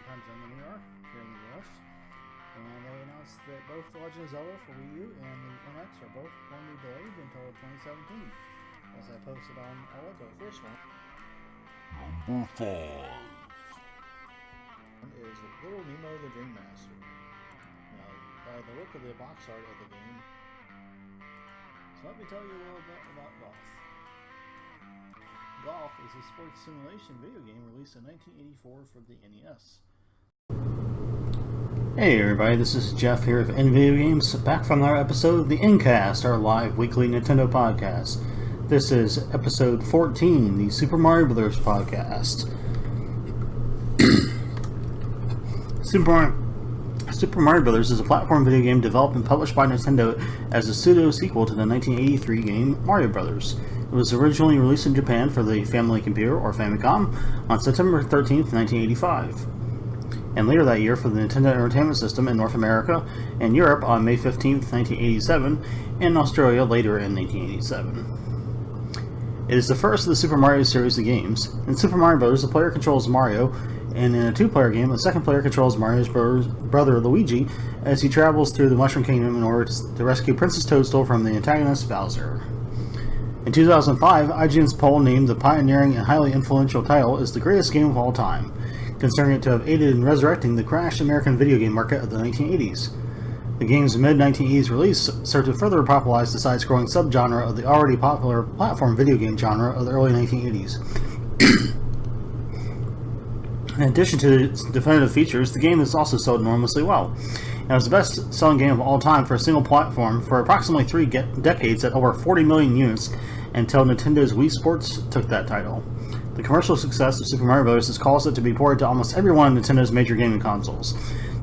time zone than we are here in the US. And they announced that both The Legend of Zelda for Wii U and the NX are both going to be delayed until 2017. As I posted on Allegro. First one Number 5 is Little Nemo the Dream Master. Now, by the look of the box art of the game, so let me tell you a little bit about golf. Golf is a sports simulation video game released in 1984 for the NES. Hey everybody, this is Jeff here of NVG Games, back from our episode of the Ncast, our live weekly Nintendo podcast. This is episode 14, the Super Mario Bros. Podcast. Super Mario Bros. Is a platform video game developed and published by Nintendo as a pseudo-sequel to the 1983 game Mario Bros. It was originally released in Japan for the Family Computer, or Famicom, on September 13th, 1985. And later that year for the Nintendo Entertainment System in North America and Europe on May 15th, 1987, and Australia later in 1987. It is the first of the Super Mario series of games. In Super Mario Bros., the player controls Mario, and in a two-player game, the second player controls Mario's brother Luigi as he travels through the Mushroom Kingdom in order to rescue Princess Toadstool from the antagonist Bowser. In 2005, IGN's poll named the pioneering and highly influential title as the greatest game of all time, considering it to have aided in resurrecting the crashed American video game market of the 1980s. The game's mid-1980s release served to further popularize the side-scrolling subgenre of the already popular platform video game genre of the early 1980s. In addition to its definitive features, the game has also sold enormously well. It was the best-selling game of all time for a single platform for approximately 3 decades at over 40 million units until Nintendo's Wii Sports took that title. The commercial success of Super Mario Bros. Has caused it to be ported to almost every one of Nintendo's major gaming consoles.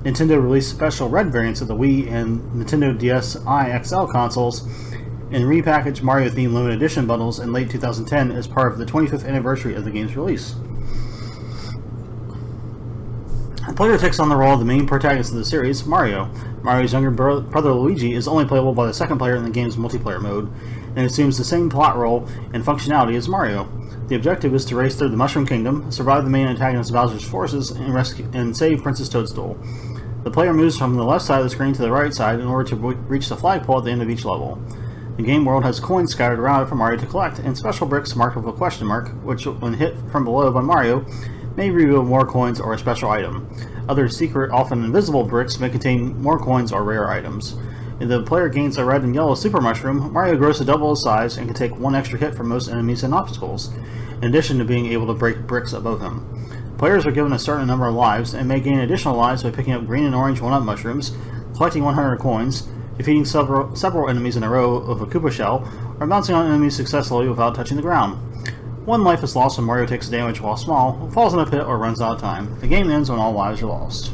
Nintendo released special red variants of the Wii and Nintendo DS-i XL consoles and repackaged Mario-themed limited edition bundles in late 2010 as part of the 25th anniversary of the game's release. The player takes on the role of the main protagonist of the series, Mario. Mario's younger brother Luigi is only playable by the second player in the game's multiplayer mode, and assumes the same plot role and functionality as Mario. The objective is to race through the Mushroom Kingdom, survive the main antagonist Bowser's forces, and save Princess Toadstool. The player moves from the left side of the screen to the right side in order to reach the flagpole at the end of each level. The game world has coins scattered around it for Mario to collect, and special bricks marked with a question mark, which, when hit from below by Mario, may reveal more coins or a special item. Other secret, often invisible bricks may contain more coins or rare items. If the player gains a red and yellow super mushroom, Mario grows to double his size and can take 1 extra hit from most enemies and obstacles, in addition to being able to break bricks above him. Players are given a certain number of lives and may gain additional lives by picking up green and orange 1-up mushrooms, collecting 100 coins, defeating several enemies in a row of a Koopa shell, or bouncing on enemies successfully without touching the ground. 1 life is lost when Mario takes damage while small, falls in a pit, or runs out of time. The game ends when all lives are lost.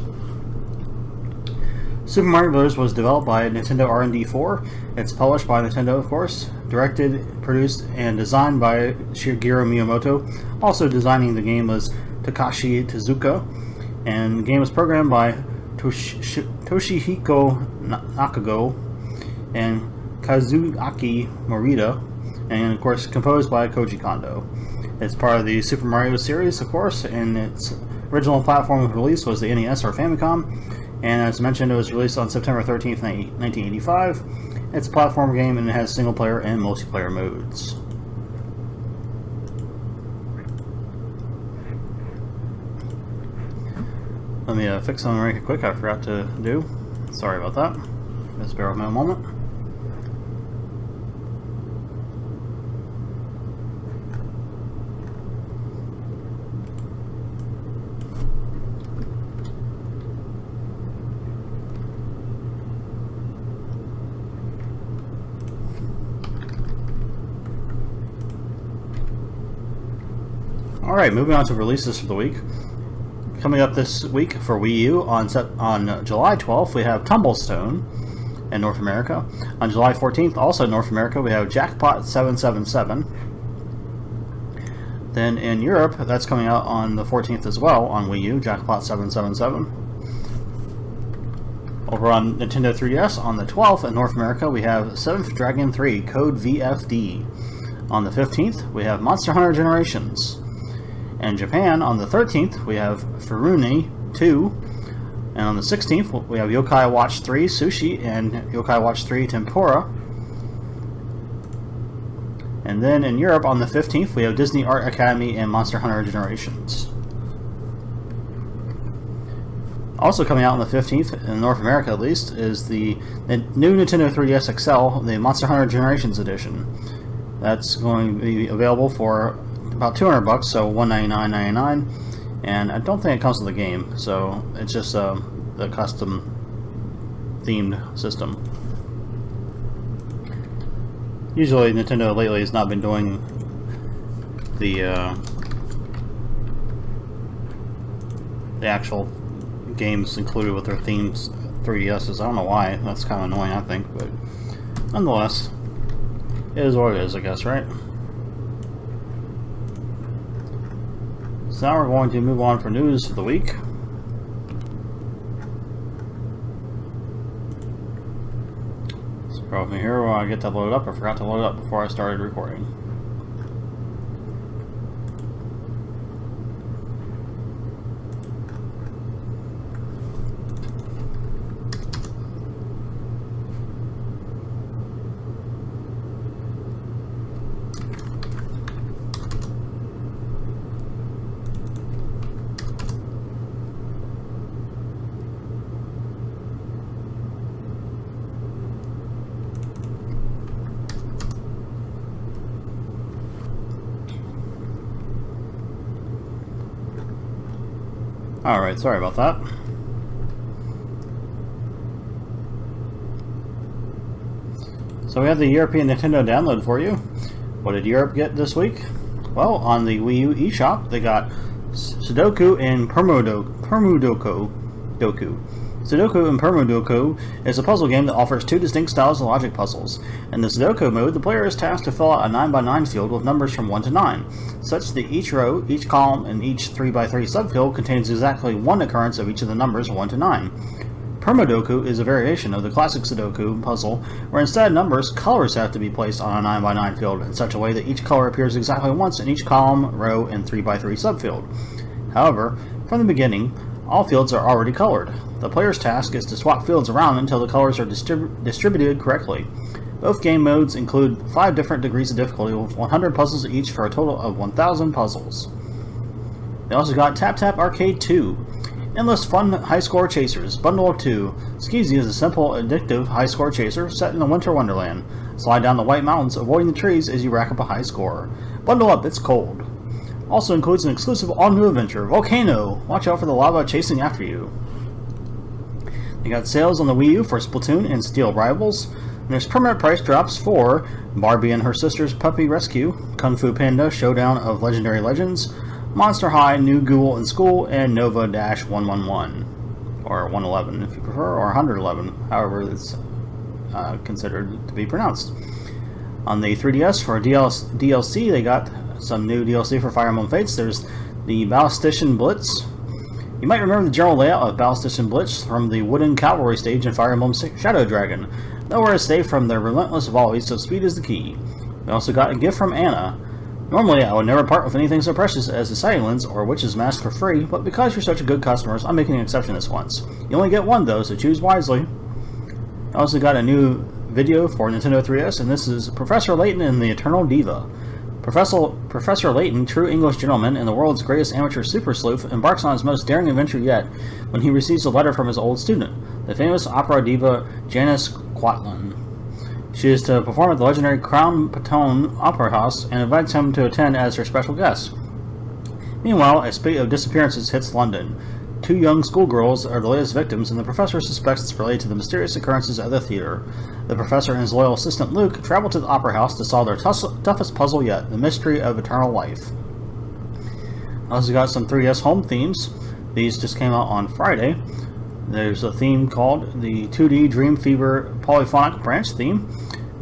Super Mario Bros. Was developed by Nintendo R&D 4. It's published by Nintendo, of course, directed, produced, and designed by Shigeru Miyamoto. Also designing the game was Takashi Tezuka, and the game was programmed by Toshihiko Nakago and Kazuaki Morita, and of course composed by Koji Kondo. It's part of the Super Mario series, of course, and its original platform of release was the NES or Famicom, and as mentioned, it was released on September 13th, 1985. It's a platform game and it has single player and multiplayer modes. Let me fix something right quick I forgot to do. Sorry about that. Just bear with me a moment. Alright, moving on to releases for the week. Coming up this week for Wii U on July 12th, we have Tumblestone in North America. On July 14th, also in North America, we have Jackpot 777. Then in Europe, that's coming out on the 14th as well on Wii U, Jackpot 777. Over on Nintendo 3DS on the 12th in North America, we have 7th Dragon 3, Code VFD. On the 15th, we have Monster Hunter Generations. In Japan, on the 13th, we have Furune 2. And on the 16th, we have Yokai Watch 3 Sushi and Yokai Watch 3 Tempura. And then in Europe, on the 15th, we have Disney Art Academy and Monster Hunter Generations. Also coming out on the 15th, in North America at least, is the new Nintendo 3DS XL, the Monster Hunter Generations Edition. That's going to be available for about $200, so $199.99. And I don't think it comes with a game, so it's just the custom themed system. Usually Nintendo lately has not been doing the actual games included with their themes 3DSs. I don't know why. That's kind of annoying, I think, but nonetheless, it is what it is, I guess, right? So now we're going to move on for news of the week. So bear with me here while I get that loaded up. I forgot to load it up before I started recording. Alright, sorry about that. So we have the European Nintendo download for you. What did Europe get this week? Well, on the Wii U eShop, they got Sudoku and Permudoku. Sudoku and Permudoku is a puzzle game that offers two distinct styles of logic puzzles. In the Sudoku mode, the player is tasked to fill out a 9x9 field with numbers from 1 to 9, such that each row, each column, and each 3x3 subfield contains exactly one occurrence of each of the numbers 1 to 9. Permudoku is a variation of the classic Sudoku puzzle, where instead of numbers, colors have to be placed on a 9x9 field in such a way that each color appears exactly once in each column, row, and 3x3 subfield. However, from the beginning, all fields are already colored. The player's task is to swap fields around until the colors are distributed correctly. Both game modes include 5 different degrees of difficulty with 100 puzzles each for a total of 1,000 puzzles. They also got Tap Tap Arcade 2. Endless fun high-score chasers, bundle of 2. Skeezy is a simple, addictive high-score chaser set in the Winter Wonderland. Slide down the White Mountains, avoiding the trees as you rack up a high score. Bundle up, it's cold. Also includes an exclusive all-new adventure, Volcano. Watch out for the lava chasing after you. They got sales on the Wii U for Splatoon and Steel Rivals. And there's permanent price drops for Barbie and Her Sister's Puppy Rescue, Kung Fu Panda Showdown of Legendary Legends, Monster High New Ghoul in School, and Nova-111. Or 111 if you prefer, or 111, however it's considered to be pronounced. On the 3DS for DLC, they got some new DLC for Fire Emblem Fates. There's the Ballistician Blitz. You might remember the general layout of Ballistician Blitz from the wooden cavalry stage in Fire Emblem Shadow Dragon. Nowhere to stay from their relentless volleys, so speed is the key. We also got a gift from Anna. Normally, I would never part with anything so precious as a sighting lens or Witch's Mask for free, but because you're such a good customer, I'm making an exception this once. You only get one though, so choose wisely. I also got a new video for Nintendo 3DS, and this is Professor Layton and the Eternal Diva. Professor Layton, true English gentleman and the world's greatest amateur super sleuth, embarks on his most daring adventure yet when he receives a letter from his old student, the famous opera diva Janice Quatlin. She is to perform at the legendary Crown Patone Opera House and invites him to attend as her special guest. Meanwhile, a spate of disappearances hits London. 2 young schoolgirls are the latest victims, and the professor suspects it's related to the mysterious occurrences at the theater. The professor and his loyal assistant Luke travel to the opera house to solve their toughest puzzle yet, the mystery of eternal life. I also got some 3DS home themes. These just came out on Friday. There's a theme called the 2D Dream Fever Polyphonic Branch theme.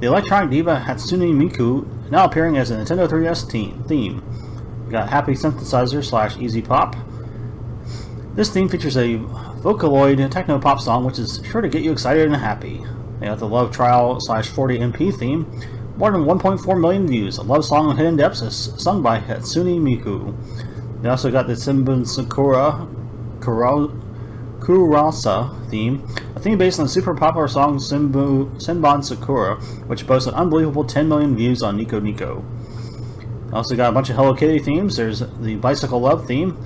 The electronic diva Hatsune Miku now appearing as a Nintendo 3DS theme. We got Happy Synthesizer / Easy Pop. This theme features a Vocaloid techno pop song which is sure to get you excited and happy. They got the Love Trial / 40MP theme. More than 1.4 million views. A love song on Hidden Depths is sung by Hatsune Miku. They also got the Simbun Sakura Kurasa theme, a theme based on the super popular song Senbon Sakura, which boasts an unbelievable 10 million views on Nico Nico. Also got a bunch of Hello Kitty themes. There's the Bicycle Love theme.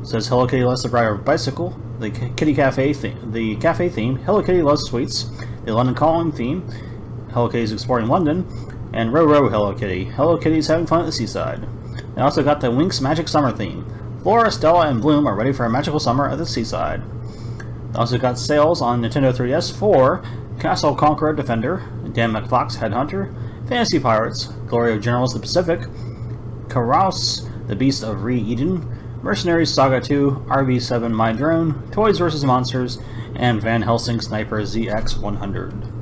It says Hello Kitty loves to ride a bicycle. The Kitty Cafe the cafe theme. Hello Kitty loves sweets. The London Calling theme. Hello Kitty's exploring London. And Row Row Hello Kitty. Hello Kitty's having fun at the seaside. And also got the Winx Magic Summer theme. Flora, Stella, and Bloom are ready for a magical summer at the seaside. Also got sales on Nintendo 3DS for Castle Conqueror Defender, Dan McFlock's Headhunter, Fantasy Pirates, Glory of Generals of the Pacific, Karaos, The Beast of Re-Eden, Mercenaries Saga 2, RB7 My Drone, Toys vs. Monsters, and Van Helsing Sniper ZX100.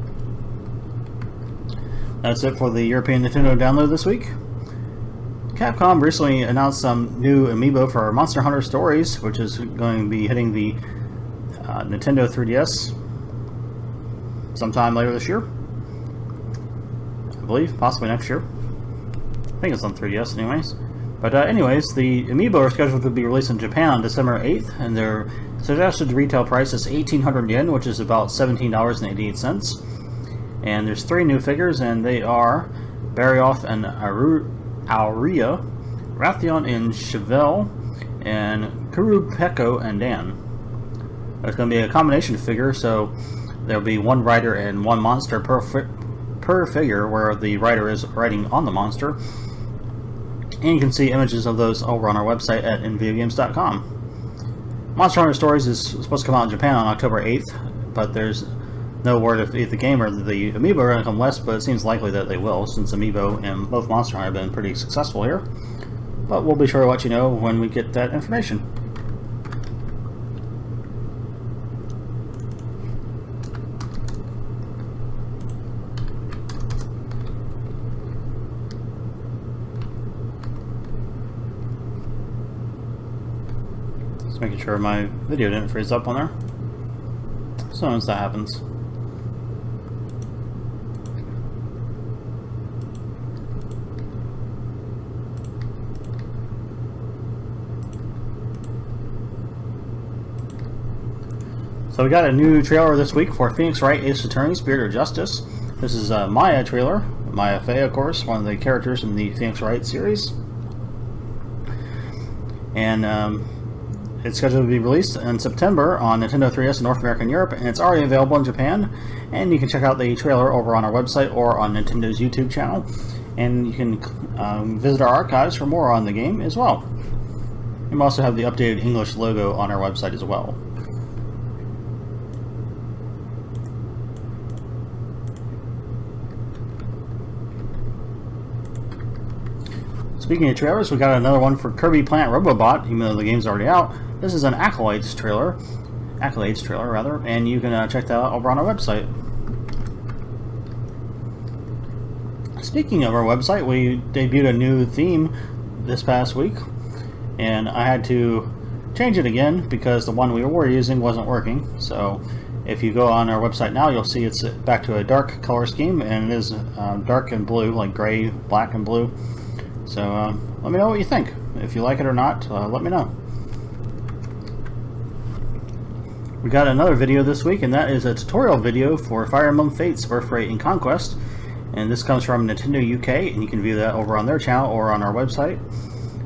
That's it for the European Nintendo download this week. Capcom recently announced some new amiibo for Monster Hunter Stories, which is going to be hitting the Nintendo 3DS sometime later this year. I believe, possibly next year. I think it's on 3DS anyways. But anyways, the amiibo are scheduled to be released in Japan on December 8th, and their suggested retail price is 1,800 yen, which is about $17.88. And there's 3 new figures, and they are Barioth and Aurea, Rathion and Chevelle, and Kuru, Peko, and Dan. There's going to be a combination figure, so there'll be one rider and one monster per figure, where the rider is riding on the monster. And you can see images of those over on our website at nvigames.com. Monster Hunter Stories is supposed to come out in Japan on October 8th, but there's no word if the game or the amiibo are going to come west, but it seems likely that they will, since amiibo and both Monster Hunter have been pretty successful here. But we'll be sure to let you know when we get that information. Just making sure my video didn't freeze up on there. Sometimes that happens. So we got a new trailer this week for Phoenix Wright Ace Attorney Spirit of Justice. This is a Maya trailer. Maya Fey, of course, one of the characters in the Phoenix Wright series. And it's scheduled to be released in September on Nintendo 3DS in North America and Europe, and it's already available in Japan. And you can check out the trailer over on our website or on Nintendo's YouTube channel. And you can visit our archives for more on the game as well. We also have the updated English logo on our website as well. Speaking of trailers, we got another one for Kirby Planet Robobot, even though the game's already out. This is an Accolades trailer, and you can check that out over on our website. Speaking of our website, we debuted a new theme this past week, and I had to change it again because the one we were using wasn't working. So if you go on our website now, you'll see it's back to a dark color scheme, and it is dark and blue, like gray, black, and blue. So let me know what you think. If you like it or not, let me know. We got another video this week, and that is a tutorial video for Fire Emblem Fates Birthright and Conquest. And this comes from Nintendo UK, and you can view that over on their channel or on our website.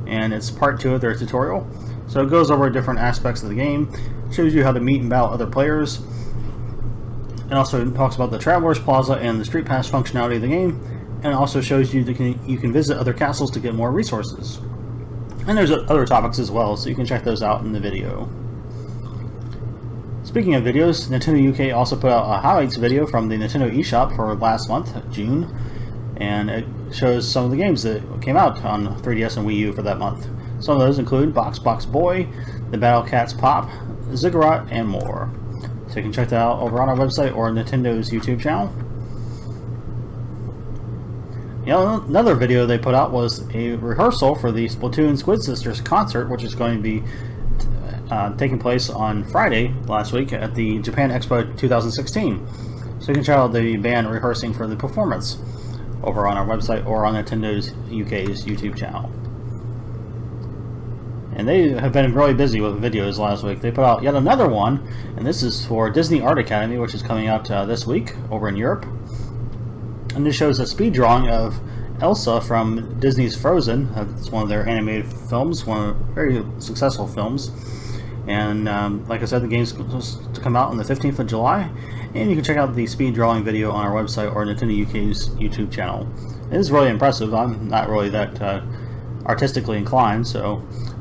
And it's part 2 of their tutorial. So it goes over different aspects of the game, shows you how to meet and battle other players, and also talks about the Traveler's Plaza and the Street Pass functionality of the game. And also shows you that you can visit other castles to get more resources. And there's other topics as well, so you can check those out in the video. Speaking of videos, Nintendo UK also put out a highlights video from the Nintendo eShop for last month, June. And it shows some of the games that came out on 3DS and Wii U for that month. Some of those include Box Box Boy, The Battle Cats Pop, Ziggurat, and more. So you can check that out over on our website or Nintendo's YouTube channel. Another video they put out was a rehearsal for the Splatoon Squid Sisters concert, which is going to be taking place on Friday last week at the Japan Expo 2016. So you can check out the band rehearsing for the performance over on our website or on Nintendo's UK's YouTube channel. And they have been really busy with videos last week. They put out yet another one, and this is for Disney Art Academy, which is coming out this week over in Europe. And this shows a speed drawing of Elsa from Disney's Frozen. It's one of their animated films, one of very successful films. And like I said, the game's supposed to come out on the 15th of July. And you can check out the speed drawing video on our website or Nintendo UK's YouTube channel. It is really impressive. I'm not really that artistically inclined,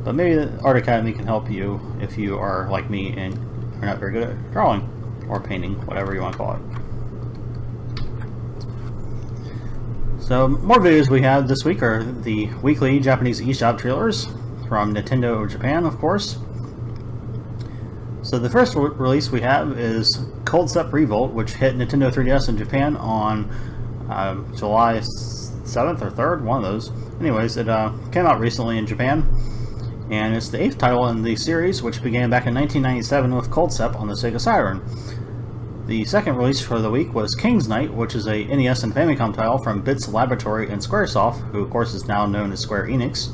but maybe the Art Academy can help you if you are like me and are not very good at drawing or painting, whatever you want to call it. So more videos we have this week are the weekly Japanese eShop trailers from Nintendo Japan, of course. So the first release we have is Cold Step Revolt, which hit Nintendo 3DS in Japan on July 7th or 3rd, one of those. Anyways, it came out recently in Japan, and it's the 8th title in the series, which began back in 1997 with Cold Step on the Sega Saturn. The second release for the week was King's Knight, which is a NES and Famicom title from Bits Laboratory and Squaresoft, who of course is now known as Square Enix.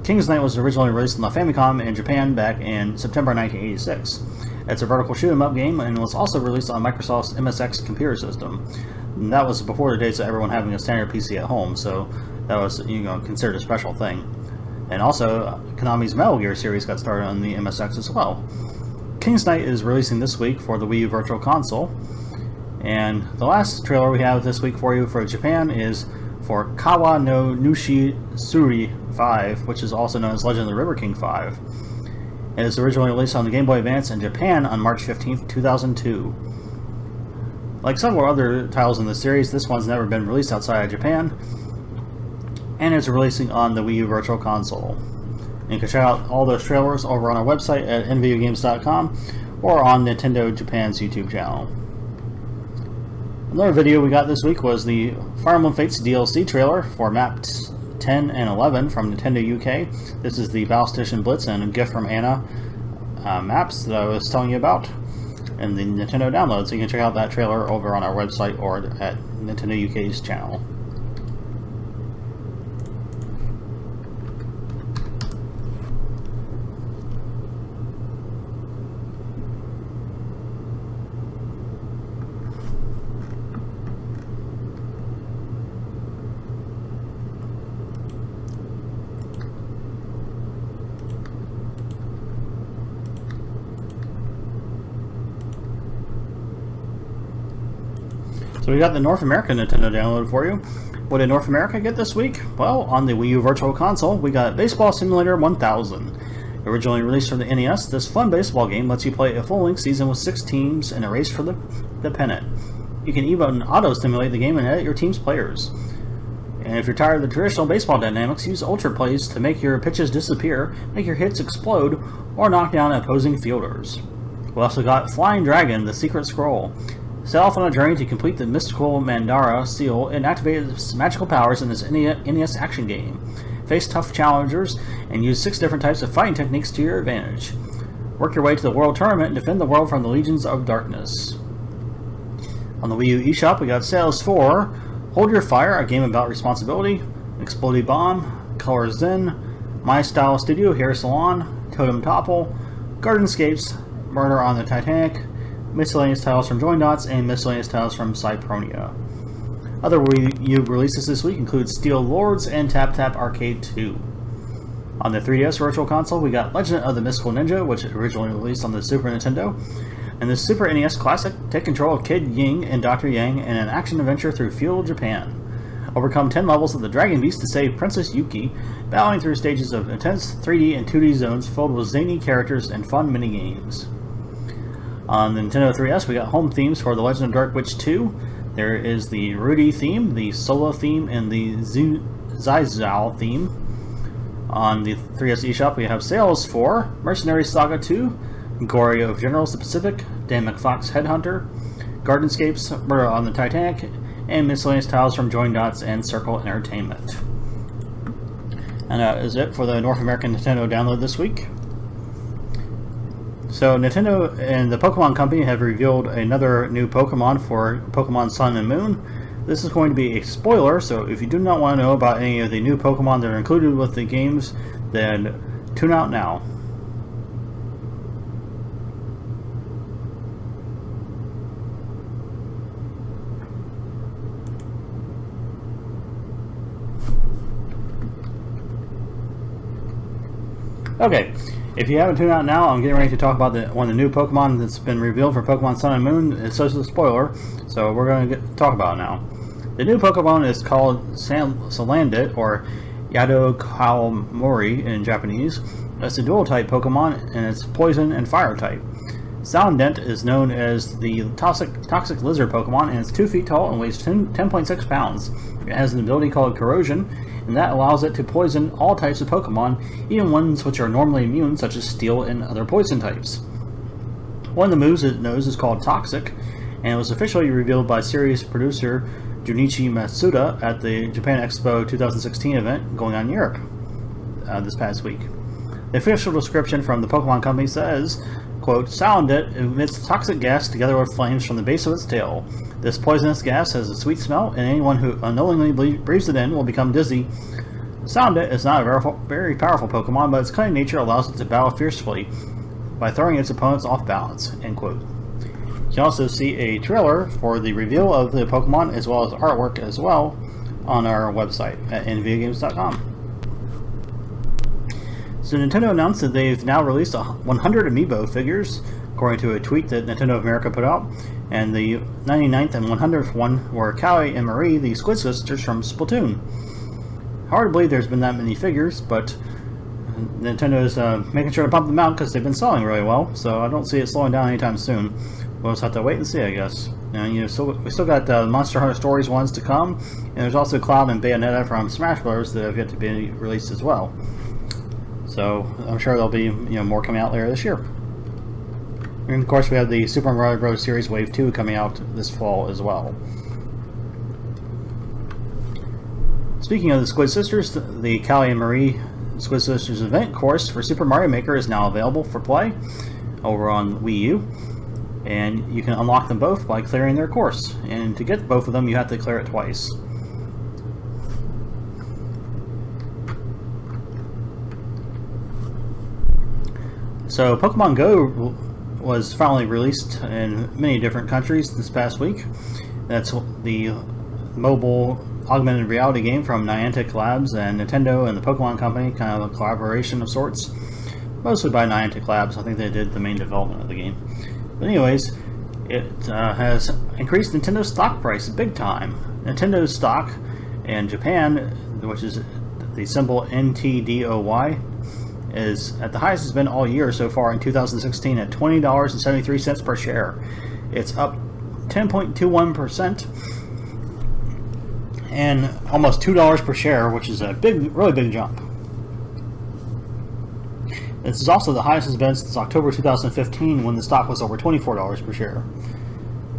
King's Knight was originally released on the Famicom in Japan back in September 1986. It's a vertical shoot-'em-up game and was also released on Microsoft's MSX computer system. And that was before the days of everyone having a standard PC at home, so that was considered a special thing. And also, Konami's Metal Gear series got started on the MSX as well. King's Knight is releasing this week for the Wii U Virtual Console. And the last trailer we have this week for you for Japan is for Kawa no Nushi Suri 5, which is also known as Legend of the River King 5. It was originally released on the Game Boy Advance in Japan on March 15, 2002. Like several other titles in the series, this one's never been released outside of Japan, and it's releasing on the Wii U Virtual Console. And you can check out all those trailers over on our website at nvigames.com or on Nintendo Japan's YouTube channel. Another video we got this week was the Fire Emblem Fates DLC trailer for maps 10 and 11 from Nintendo UK. This is the Battle Station Blitz and a gift from Anna maps that I was telling you about in the Nintendo download. So you can check out that trailer over on our website or at Nintendo UK's channel. So we got the North America Nintendo download for you. What did North America get this week? Well, on the Wii U Virtual Console, we got Baseball Simulator 1000. Originally released for the NES, this fun baseball game lets you play a full-length season with 6 teams in a race for the pennant. You can even auto-stimulate the game and edit your team's players. And if you're tired of the traditional baseball dynamics, use Ultra Plays to make your pitches disappear, make your hits explode, or knock down opposing fielders. We also got Flying Dragon, the Secret Scroll. Set off on a journey to complete the mystical Mandara seal and activate its magical powers in this NES action game. Face tough challengers and use 6 different types of fighting techniques to your advantage. Work your way to the World Tournament and defend the world from the Legions of Darkness. On the Wii U eShop, we got sales for Hold Your Fire, a game about responsibility, Explodey Bomb, Color Zen, My Style Studio Hair Salon, Totem Topple, Gardenscapes, Murder on the Titanic, miscellaneous titles from Join Dots, and miscellaneous titles from Cypronia. Other Wii U releases this week include Steel Lords and Tap Tap Arcade 2. On the 3DS Virtual Console, we got Legend of the Mystical Ninja, which originally released on the Super Nintendo, and the Super NES Classic. Take control of Kid Ying and Dr. Yang in an action-adventure through feudal Japan. Overcome 10 levels of the Dragon Beast to save Princess Yuki, battling through stages of intense 3D and 2D zones filled with zany characters and fun minigames. On the Nintendo 3DS, we got home themes for The Legend of Dark Witch 2. There is the Rudy theme, the Solo theme, and the Zizao theme. On the 3DS eShop, we have sales for Mercenary Saga 2, Glory of Generals of the Pacific, Dan McFox Headhunter, Gardenscapes, Murder on the Titanic, and miscellaneous titles from Join Dots and Circle Entertainment. And that is it for the North American Nintendo download this week. So Nintendo and the Pokemon Company have revealed another new Pokemon for Pokemon Sun and Moon. This is going to be a spoiler, so if you do not want to know about any of the new Pokemon that are included with the games, then Tune out now. Okay, if you haven't tuned out now, I'm getting ready to talk about one of the new Pokemon that's been revealed for Pokemon Sun and Moon. It's such a spoiler, so we're going to talk about it now. The new Pokemon is called Salandit, or Yado Kawamori in Japanese. It's a dual-type Pokemon, and it's Poison and Fire-type. Salandit is known as the toxic lizard Pokemon, and it's 2 feet tall and weighs 10.6 pounds. It has an ability called Corrosion, and that allows it to poison all types of Pokemon, even ones which are normally immune, such as Steel and other poison types. One of the moves it knows is called Toxic, and it was officially revealed by series producer Junichi Matsuda at the Japan Expo 2016 event going on in Europe this past week. The official description from the Pokemon Company says, quote, Salandit emits toxic gas together with flames from the base of its tail. This poisonous gas has a sweet smell, and anyone who unknowingly breathes it in will become dizzy. Salandit is not a very powerful Pokemon, but its cunning nature allows it to battle fiercely by throwing its opponents off balance, end quote. You can also see a trailer for the reveal of the Pokemon as well as artwork as well on our website at nvgames.com. So Nintendo announced that they've now released 100 Amiibo figures, according to a tweet that Nintendo of America put out, and the 99th and 100th one were Callie and Marie, the Squid Sisters from Splatoon. Hard to believe there's been that many figures, but Nintendo's making sure to pump them out because they've been selling really well, so I don't see it slowing down anytime soon. We'll just have to wait and see, I guess. And we still got Monster Hunter Stories ones to come, and there's also Cloud and Bayonetta from Smash Bros. That have yet to be released as well. So I'm sure there'll be more coming out later this year. And of course we have the Super Mario Bros. Series Wave 2 coming out this fall as well. Speaking of the Squid Sisters, the Callie and Marie Squid Sisters event course for Super Mario Maker is now available for play over on Wii U. And you can unlock them both by clearing their course. And to get both of them, you have to clear it twice. So Pokemon Go was finally released in many different countries this past week. That's the mobile augmented reality game from Niantic Labs and Nintendo and the Pokemon Company, kind of a collaboration of sorts. Mostly by Niantic Labs. I think they did the main development of the game. But anyways, it has increased Nintendo's stock price big time. Nintendo's stock in Japan, which is the symbol NTDOY, is at the highest it's been all year so far in 2016 at $20.73 per share. It's up 10.21% and almost $2 per share, which is a really big jump. This is also the highest it's been since October 2015 when the stock was over $24 per share.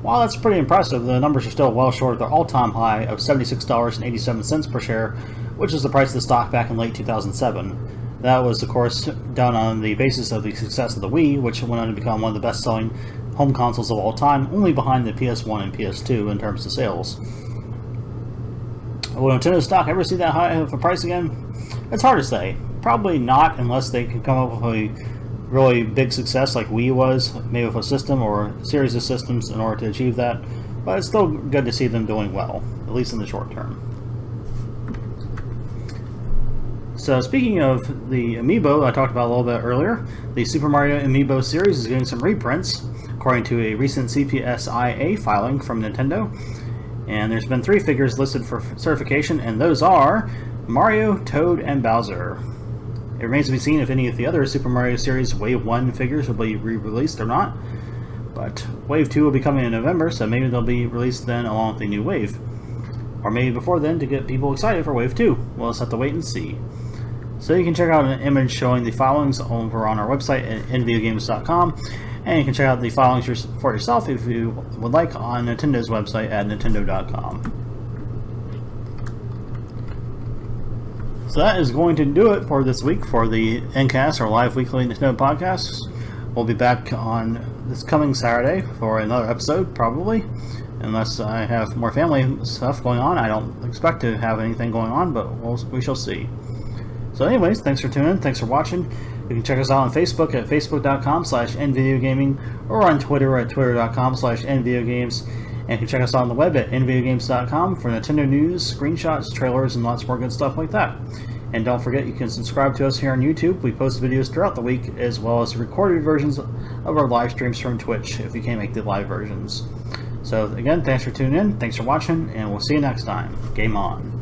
While that's pretty impressive, the numbers are still well short of their all-time high of $76.87 per share, which is the price of the stock back in late 2007. That was, of course, done on the basis of the success of the Wii, which went on to become one of the best-selling home consoles of all time, only behind the PS1 and PS2 in terms of sales. Will Nintendo stock ever see that high of a price again? It's hard to say. Probably not, unless they can come up with a really big success like Wii was, maybe with a system or a series of systems in order to achieve that. But it's still good to see them doing well, at least in the short term. So speaking of the Amiibo I talked about a little bit earlier, the Super Mario Amiibo series is getting some reprints, according to a recent CPSIA filing from Nintendo. And there's been 3 figures listed for certification, and those are Mario, Toad, and Bowser. It remains to be seen if any of the other Super Mario series Wave 1 figures will be re-released or not. But Wave 2 will be coming in November, so maybe they'll be released then along with the new Wave. Or maybe before then to get people excited for Wave 2. We'll just have to wait and see. So you can check out an image showing the filings over on our website at nvgames.com, and you can check out the filings for yourself if you would like on Nintendo's website at nintendo.com. So that is going to do it for this week for the Ncast, or live weekly Nintendo podcasts. We'll be back on this coming Saturday for another episode, probably, unless I have more family stuff going on. I don't expect to have anything going on, but we shall see. So anyways, thanks for tuning in. Thanks for watching. You can check us out on Facebook at facebook.com/nvideogaming or on Twitter at twitter.com/nvideogames. And you can check us out on the web at nvideogames.com for Nintendo news, screenshots, trailers, and lots more good stuff like that. And don't forget, you can subscribe to us here on YouTube. We post videos throughout the week, as well as recorded versions of our live streams from Twitch, if you can't make the live versions. So again, thanks for tuning in, thanks for watching, and we'll see you next time. Game on.